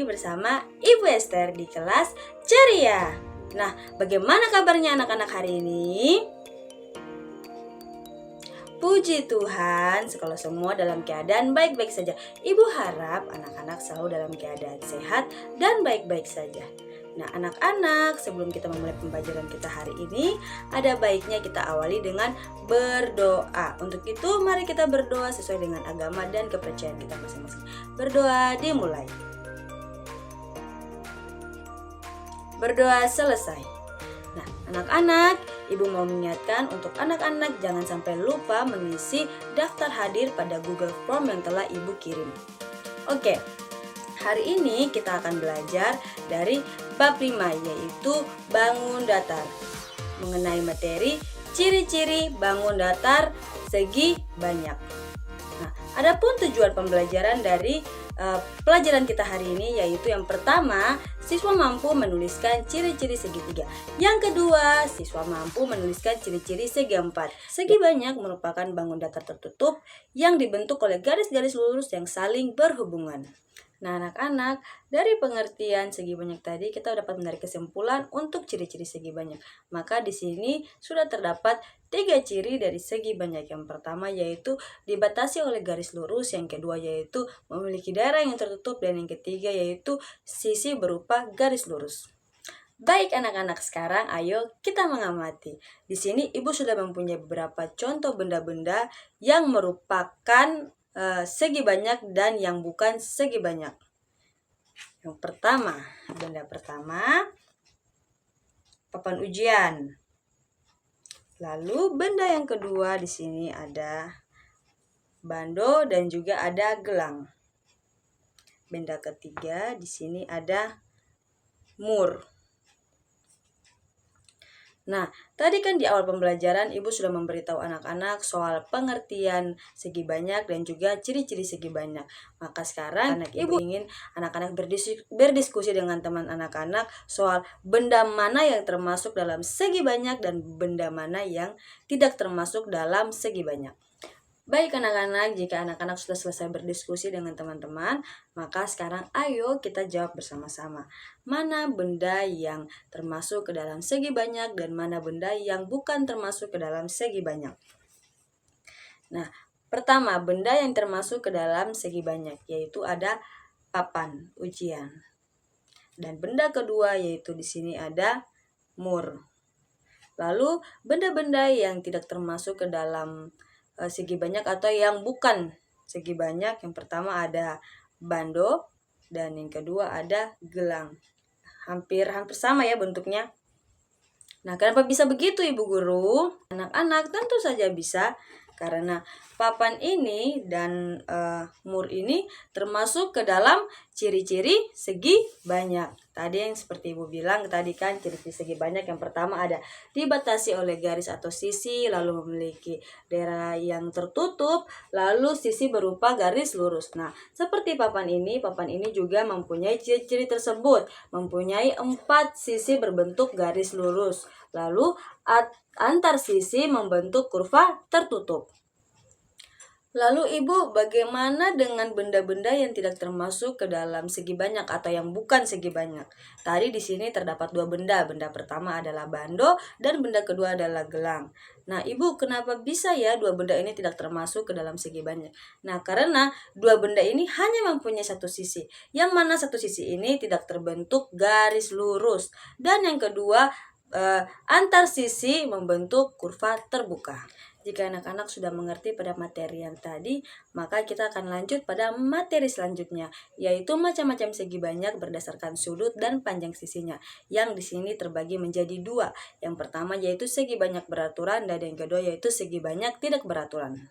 bersama Ibu Esther di kelas Ceria. Nah, bagaimana kabarnya anak-anak hari ini? Puji Tuhan, sekolah semua dalam keadaan baik-baik saja. Ibu harap anak-anak selalu dalam keadaan sehat dan baik-baik saja. Nah, anak-anak, sebelum kita memulai pembelajaran kita hari ini, ada baiknya kita awali dengan berdoa. Untuk itu, mari kita berdoa sesuai dengan agama dan kepercayaan kita masing-masing. Berdoa dimulai. Berdoa selesai. Nah, anak-anak, Ibu mau mengingatkan untuk anak-anak jangan sampai lupa mengisi daftar hadir pada Google Form yang telah Ibu kirim. Oke, hari ini kita akan belajar dari bab 5 yaitu bangun datar. Mengenai materi ciri-ciri bangun datar segi banyak. Nah, adapun tujuan pembelajaran dari pelajaran kita hari ini yaitu yang pertama, siswa mampu menuliskan ciri-ciri segitiga. Yang kedua, siswa mampu menuliskan ciri-ciri segi empat. Segi banyak merupakan bangun datar tertutup yang dibentuk oleh garis-garis lurus yang saling berhubungan. Nah, anak-anak, dari pengertian segi banyak tadi kita dapat menarik kesimpulan untuk ciri-ciri segi banyak. Maka di sini sudah terdapat 3 ciri dari segi banyak. Yang pertama yaitu dibatasi oleh garis lurus, yang kedua yaitu memiliki daerah yang tertutup, dan yang ketiga yaitu sisi berupa garis lurus. Baik anak-anak, sekarang ayo kita mengamati. Di sini Ibu sudah mempunyai beberapa contoh benda-benda yang merupakan segi banyak dan yang bukan segi banyak. Yang pertama, benda pertama, papan ujian. Lalu benda yang kedua di sini ada bando dan juga ada gelang. Benda ketiga di sini ada mur. Nah, tadi kan di awal pembelajaran Ibu sudah memberitahu anak-anak soal pengertian segi banyak dan juga ciri-ciri segi banyak. Maka sekarang Ibu ingin anak-anak berdiskusi dengan teman anak-anak soal benda mana yang termasuk dalam segi banyak dan benda mana yang tidak termasuk dalam segi banyak. Baik anak-anak, jika anak-anak sudah selesai berdiskusi dengan teman-teman, maka sekarang ayo kita jawab bersama-sama. Mana benda yang termasuk ke dalam segi banyak dan mana benda yang bukan termasuk ke dalam segi banyak. Nah, pertama, benda yang termasuk ke dalam segi banyak yaitu ada papan ujian. Dan benda kedua yaitu di sini ada mur. Lalu benda-benda yang tidak termasuk ke dalam segi banyak atau yang bukan segi banyak, yang pertama ada bando dan yang kedua ada gelang. Hampir sama ya bentuknya. Nah, kenapa bisa begitu Ibu Guru? Anak-anak tentu saja bisa karena papan ini dan mur ini termasuk ke dalam ciri-ciri segi banyak. Tadi yang seperti Ibu bilang tadi kan ciri-ciri segi banyak yang pertama ada dibatasi oleh garis atau sisi, lalu memiliki daerah yang tertutup, lalu sisi berupa garis lurus. Nah, seperti papan ini juga mempunyai ciri-ciri tersebut, mempunyai 4 sisi berbentuk garis lurus, lalu antar sisi membentuk kurva tertutup. Lalu Ibu, bagaimana dengan benda-benda yang tidak termasuk ke dalam segi banyak atau yang bukan segi banyak? Tadi di sini terdapat 2 benda. Benda pertama adalah bando dan benda kedua adalah gelang. Nah, Ibu, kenapa bisa ya 2 benda ini tidak termasuk ke dalam segi banyak? Nah, karena 2 benda ini hanya mempunyai satu sisi. Yang mana satu sisi ini tidak terbentuk garis lurus. Dan yang kedua, antar sisi membentuk kurva terbuka. Jika anak-anak sudah mengerti pada materi yang tadi, maka kita akan lanjut pada materi selanjutnya, yaitu macam-macam segi banyak berdasarkan sudut dan panjang sisinya, yang di sini terbagi menjadi 2. Yang pertama yaitu segi banyak beraturan dan yang kedua yaitu segi banyak tidak beraturan.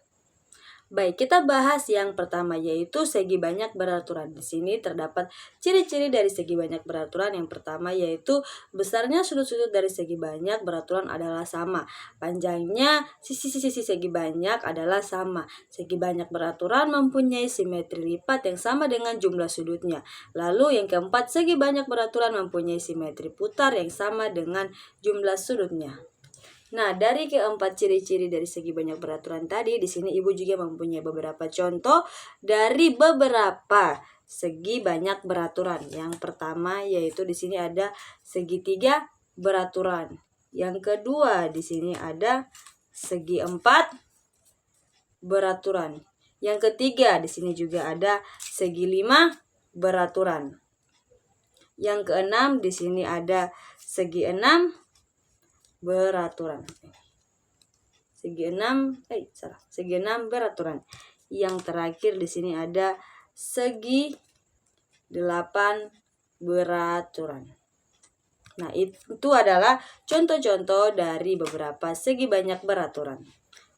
Baik, kita bahas yang pertama yaitu segi banyak beraturan. Di sini terdapat ciri-ciri dari segi banyak beraturan. Yang pertama yaitu besarnya sudut-sudut dari segi banyak beraturan adalah sama. Panjangnya sisi-sisi segi banyak adalah sama. Segi banyak beraturan mempunyai simetri lipat yang sama dengan jumlah sudutnya. Lalu yang keempat, segi banyak beraturan mempunyai simetri putar yang sama dengan jumlah sudutnya. Nah, dari keempat ciri-ciri dari segi banyak beraturan tadi, di sini Ibu juga mempunyai beberapa contoh dari beberapa segi banyak beraturan. Yang pertama yaitu di sini ada segitiga beraturan. Yang kedua di sini ada segi empat beraturan. Yang ketiga di sini juga ada segi lima beraturan. Yang keenam di sini ada segi enam beraturan. Segi enam beraturan. Yang terakhir di sini ada segi 8 beraturan. Nah, itu adalah contoh-contoh dari beberapa segi banyak beraturan.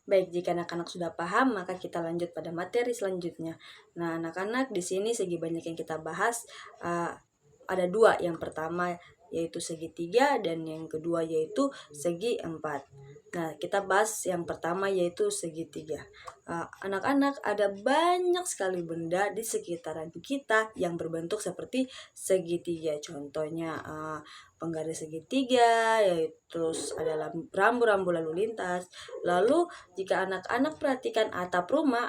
Baik, jika anak-anak sudah paham, maka kita lanjut pada materi selanjutnya. Nah, anak-anak, di sini segi banyak yang kita bahas ada dua. Yang pertama yaitu segitiga dan yang kedua yaitu segi empat. Nah, kita bahas yang pertama yaitu segitiga. Anak-anak, ada banyak sekali benda di sekitaran kita yang berbentuk seperti segitiga. Contohnya penggaris segitiga, yaitu adalah rambu-rambu lalu lintas. Lalu jika anak-anak perhatikan atap rumah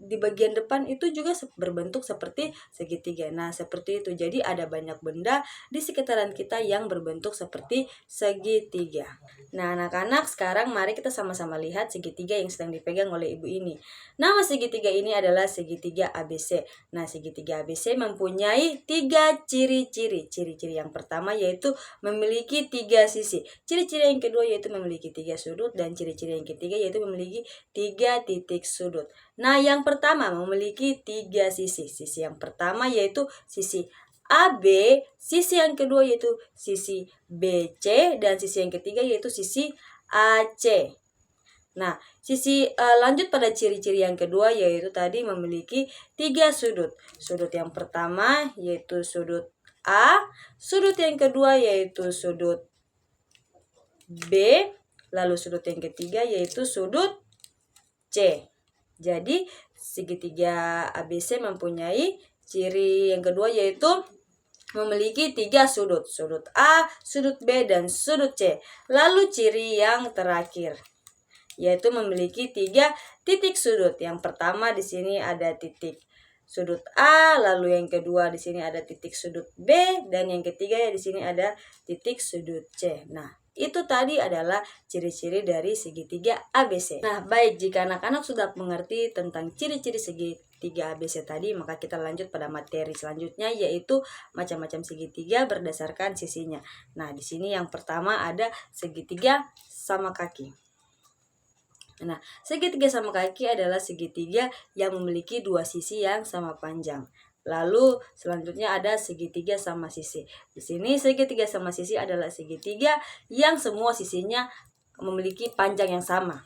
di bagian depan itu juga berbentuk seperti segitiga. Nah, seperti itu. Jadi ada banyak benda di sekitaran kita yang berbentuk seperti segitiga. Nah, anak-anak, sekarang mari kita sama-sama lihat segitiga yang sedang dipegang oleh ibu ini. Nama segitiga ini adalah segitiga ABC. Nah, segitiga ABC mempunyai 3 ciri-ciri. Ciri-ciri yang pertama yaitu memiliki 3 sisi. Ciri-ciri yang kedua yaitu memiliki 3 sudut, dan ciri-ciri yang ketiga yaitu memiliki 3 titik sudut. Nah, yang pertama memiliki 3 sisi. Sisi yang pertama yaitu sisi AB, sisi yang kedua yaitu sisi BC, dan sisi yang ketiga yaitu sisi AC. Nah, lanjut pada ciri-ciri yang kedua yaitu tadi memiliki 3 sudut. Sudut yang pertama yaitu sudut A, sudut yang kedua yaitu sudut B, lalu sudut yang ketiga yaitu sudut C. Jadi segitiga ABC mempunyai ciri yang kedua yaitu memiliki 3 sudut. Sudut A, sudut B, dan sudut C. Lalu ciri yang terakhir yaitu memiliki 3 titik sudut. Yang pertama di sini ada titik sudut A, lalu yang kedua di sini ada titik sudut B, dan yang ketiga ya di sini ada titik sudut C. Nah, itu tadi adalah ciri-ciri dari segitiga ABC. Nah, baik, jika anak-anak sudah mengerti tentang ciri-ciri segitiga ABC tadi, maka kita lanjut pada materi selanjutnya yaitu macam-macam segitiga berdasarkan sisinya. Nah, di sini yang pertama ada segitiga sama kaki. Nah, segitiga sama kaki adalah segitiga yang memiliki 2 sisi yang sama panjang. Lalu selanjutnya ada segitiga sama sisi. Di sini segitiga sama sisi adalah segitiga yang semua sisinya memiliki panjang yang sama.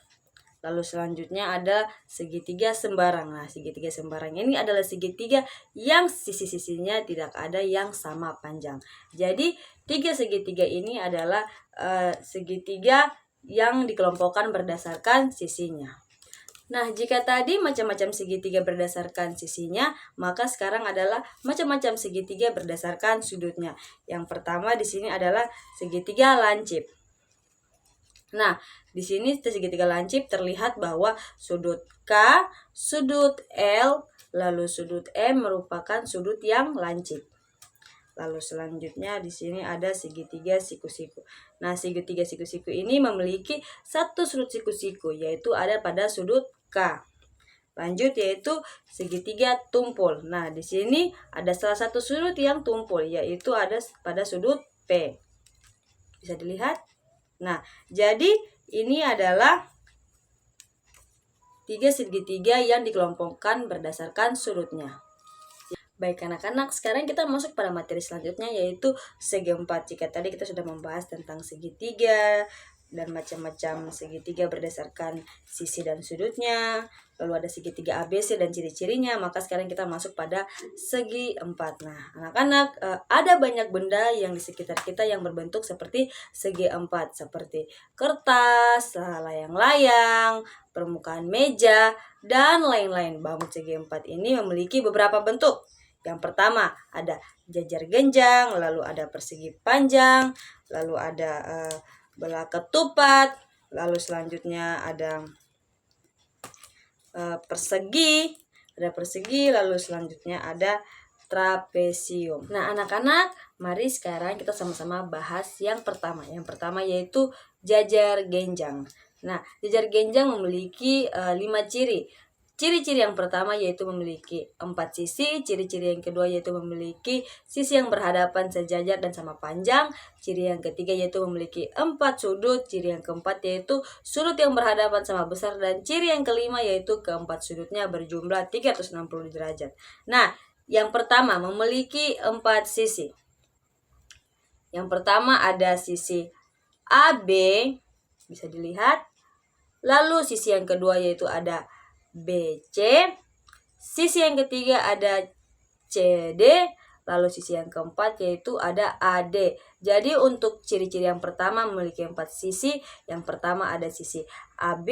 Lalu selanjutnya ada segitiga sembarang. Nah, segitiga sembarang ini adalah segitiga yang sisi-sisinya tidak ada yang sama panjang. Jadi 3 segitiga ini adalah segitiga yang dikelompokkan berdasarkan sisinya. Nah, jika tadi macam-macam segitiga berdasarkan sisinya, maka sekarang adalah macam-macam segitiga berdasarkan sudutnya. Yang pertama di sini adalah segitiga lancip. Nah, di sini segitiga lancip terlihat bahwa sudut K, sudut L, lalu sudut M merupakan sudut yang lancip. Lalu selanjutnya di sini ada segitiga siku-siku. Nah, segitiga siku-siku ini memiliki 1 sudut siku-siku, yaitu ada pada sudut K. Lanjut yaitu segitiga tumpul. Nah, di sini ada salah satu sudut yang tumpul, yaitu ada pada sudut P. Bisa dilihat? Nah, jadi ini adalah 3 segitiga yang dikelompokkan berdasarkan sudutnya. Baik anak-anak, sekarang kita masuk pada materi selanjutnya yaitu segi 4. Jika tadi kita sudah membahas tentang segitiga dan macam-macam segitiga berdasarkan sisi dan sudutnya, lalu ada segitiga ABC dan ciri-cirinya, maka sekarang kita masuk pada segi 4. Nah, anak-anak, ada banyak benda yang di sekitar kita yang berbentuk seperti segi 4, seperti kertas, layang-layang, permukaan meja, dan lain-lain. Bangun segi 4 ini memiliki beberapa bentuk. Yang pertama ada jajar genjang, lalu ada persegi panjang, lalu ada belah ketupat, lalu selanjutnya ada persegi, ada persegi, lalu selanjutnya ada trapesium. Nah, anak-anak, mari sekarang kita sama-sama bahas yang pertama. Yang pertama yaitu jajar genjang. Nah, jajar genjang memiliki 5 ciri. Ciri-ciri yang pertama yaitu memiliki 4 sisi, ciri-ciri yang kedua yaitu memiliki sisi yang berhadapan sejajar dan sama panjang, ciri yang ketiga yaitu memiliki 4 sudut, ciri yang keempat yaitu sudut yang berhadapan sama besar, dan ciri yang kelima yaitu keempat sudutnya berjumlah 360 derajat. Nah, yang pertama memiliki 4 sisi. Yang pertama ada sisi AB, bisa dilihat. Lalu sisi yang kedua yaitu ada BC, sisi yang ketiga ada CD, lalu sisi yang keempat yaitu ada AD. Jadi untuk ciri-ciri yang pertama memiliki 4 sisi. Yang pertama ada sisi AB,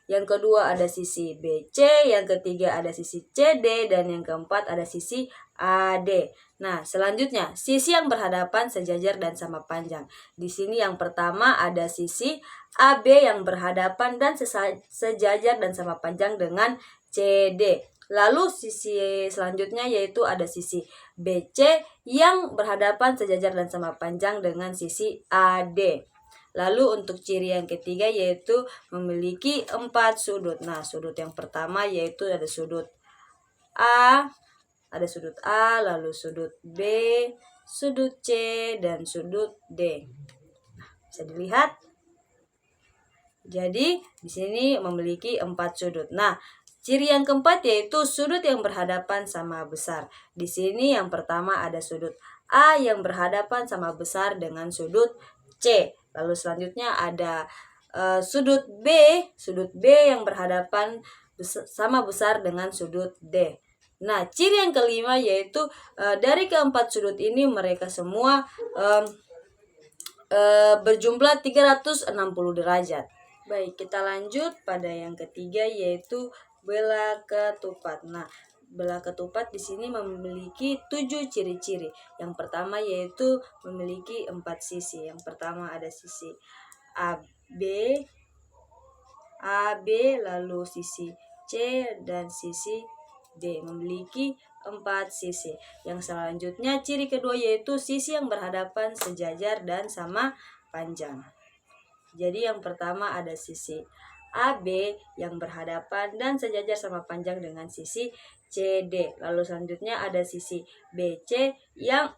yang kedua ada sisi BC, yang ketiga ada sisi CD, dan yang keempat ada sisi AD. Nah, selanjutnya sisi yang berhadapan sejajar dan sama panjang. Di sini yang pertama ada sisi AB yang berhadapan dan sejajar dan sama panjang dengan CD. Lalu sisi selanjutnya yaitu ada sisi BC yang berhadapan sejajar dan sama panjang dengan sisi AD. Lalu untuk ciri yang ketiga yaitu memiliki 4 sudut. Nah, sudut yang pertama yaitu ada sudut A, lalu sudut B, sudut C, dan sudut D. Nah, bisa dilihat. Jadi di sini memiliki 4 sudut. Nah, ciri yang keempat yaitu sudut yang berhadapan sama besar. Di sini yang pertama ada sudut A yang berhadapan sama besar dengan sudut C. Lalu selanjutnya ada sudut B yang berhadapan sama besar dengan sudut D. Nah, ciri yang kelima yaitu dari keempat sudut ini mereka semua berjumlah 360 derajat. Baik, kita lanjut pada yang ketiga yaitu belah ketupat. Nah, belah ketupat di sini memiliki 7 ciri-ciri. Yang pertama yaitu memiliki 4 sisi. Yang pertama ada sisi AB, lalu sisi C dan sisi D, memiliki 4 sisi. Yang selanjutnya ciri kedua yaitu sisi yang berhadapan sejajar dan sama panjang. Jadi yang pertama ada sisi AB yang berhadapan dan sejajar sama panjang dengan sisi CD. Lalu selanjutnya ada sisi BC yang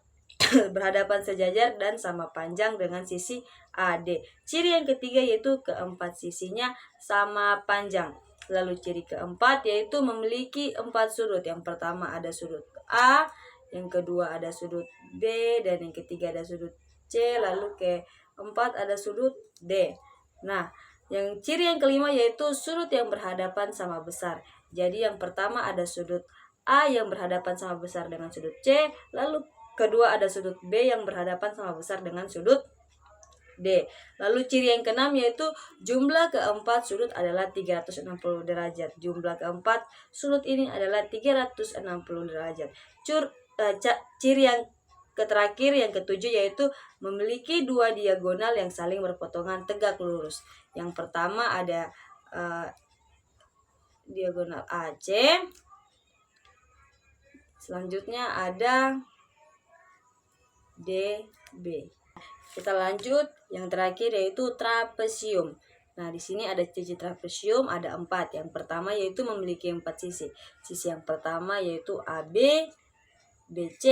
berhadapan sejajar dan sama panjang dengan sisi AD. Ciri yang ketiga yaitu keempat sisinya sama panjang. Lalu ciri keempat yaitu memiliki 4 sudut. Yang pertama ada sudut A, yang kedua ada sudut B, dan yang ketiga ada sudut C, lalu keempat ada sudut D. Nah, yang ciri yang kelima yaitu sudut yang berhadapan sama besar. Jadi yang pertama ada sudut A yang berhadapan sama besar dengan sudut C, lalu kedua ada sudut B yang berhadapan sama besar dengan sudut D. Lalu ciri yang keenam yaitu jumlah keempat sudut adalah 360 derajat. Jumlah keempat sudut ini adalah 360 derajat. Ciri yang terakhir yang ketujuh yaitu memiliki 2 diagonal yang saling berpotongan tegak lurus. Yang pertama ada diagonal AC. Selanjutnya ada DB. Kita lanjut yang terakhir yaitu trapesium. Nah, di sini ada ciri trapesium ada 4. Yang pertama yaitu memiliki 4 sisi. Sisi yang pertama yaitu AB, BC,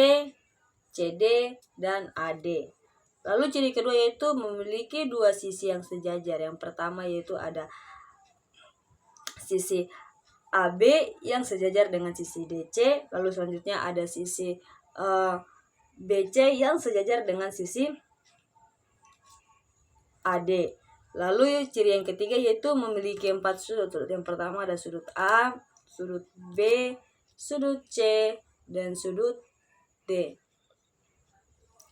CD, dan AD. Lalu ciri kedua yaitu memiliki 2 sisi yang sejajar. Yang pertama yaitu ada sisi AB yang sejajar dengan sisi DC. Lalu selanjutnya ada sisi BC yang sejajar dengan sisi AD. Lalu ciri yang ketiga yaitu memiliki 4 sudut. Yang pertama ada sudut A, sudut B, sudut C, dan sudut D.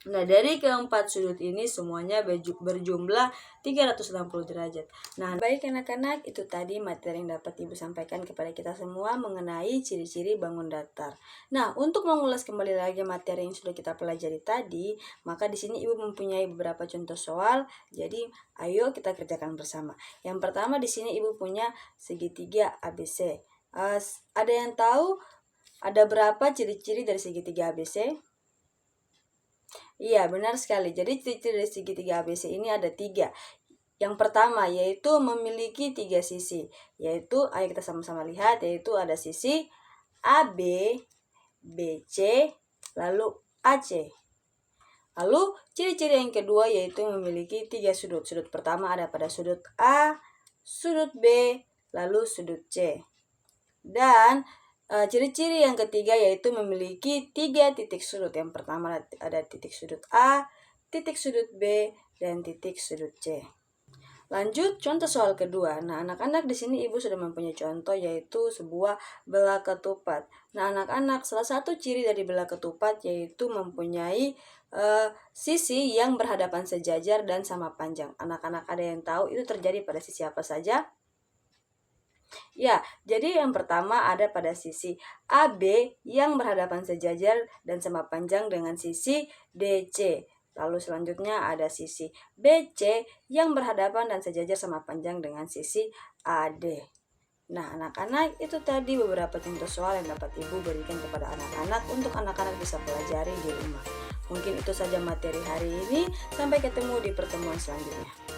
Nah, dari keempat sudut ini semuanya berjumlah 360 derajat. Nah, baik anak-anak, itu tadi materi yang dapat Ibu sampaikan kepada kita semua mengenai ciri-ciri bangun datar. Nah, untuk mengulas kembali lagi materi yang sudah kita pelajari tadi, maka di sini Ibu mempunyai beberapa contoh soal. Jadi, ayo kita kerjakan bersama. Yang pertama di sini Ibu punya segitiga ABC. Ada yang tahu ada berapa ciri-ciri dari segitiga ABC? Iya, benar sekali. Jadi ciri-ciri dari segitiga ABC ini ada 3. Yang pertama yaitu memiliki 3 sisi. Yaitu, ayo kita sama-sama lihat, yaitu ada sisi AB, BC, lalu AC. Lalu ciri-ciri yang kedua yaitu memiliki 3 sudut. Sudut pertama ada pada sudut A, sudut B, lalu sudut C. Dan ciri-ciri yang ketiga yaitu memiliki 3 titik sudut. Yang pertama ada titik sudut A, titik sudut B, dan titik sudut C. Lanjut contoh soal kedua. Nah, anak-anak di sini ibu sudah mempunyai contoh yaitu sebuah belah ketupat. Nah, anak-anak, salah satu ciri dari belah ketupat yaitu mempunyai sisi yang berhadapan sejajar dan sama panjang. Anak-anak ada yang tahu itu terjadi pada sisi apa saja? Ya, jadi yang pertama ada pada sisi AB yang berhadapan sejajar dan sama panjang dengan sisi DC. Lalu selanjutnya ada sisi BC yang berhadapan dan sejajar sama panjang dengan sisi AD. Nah, anak-anak, itu tadi beberapa contoh soal yang dapat Ibu berikan kepada anak-anak untuk anak-anak bisa pelajari di rumah. Mungkin itu saja materi hari ini. Sampai ketemu di pertemuan selanjutnya.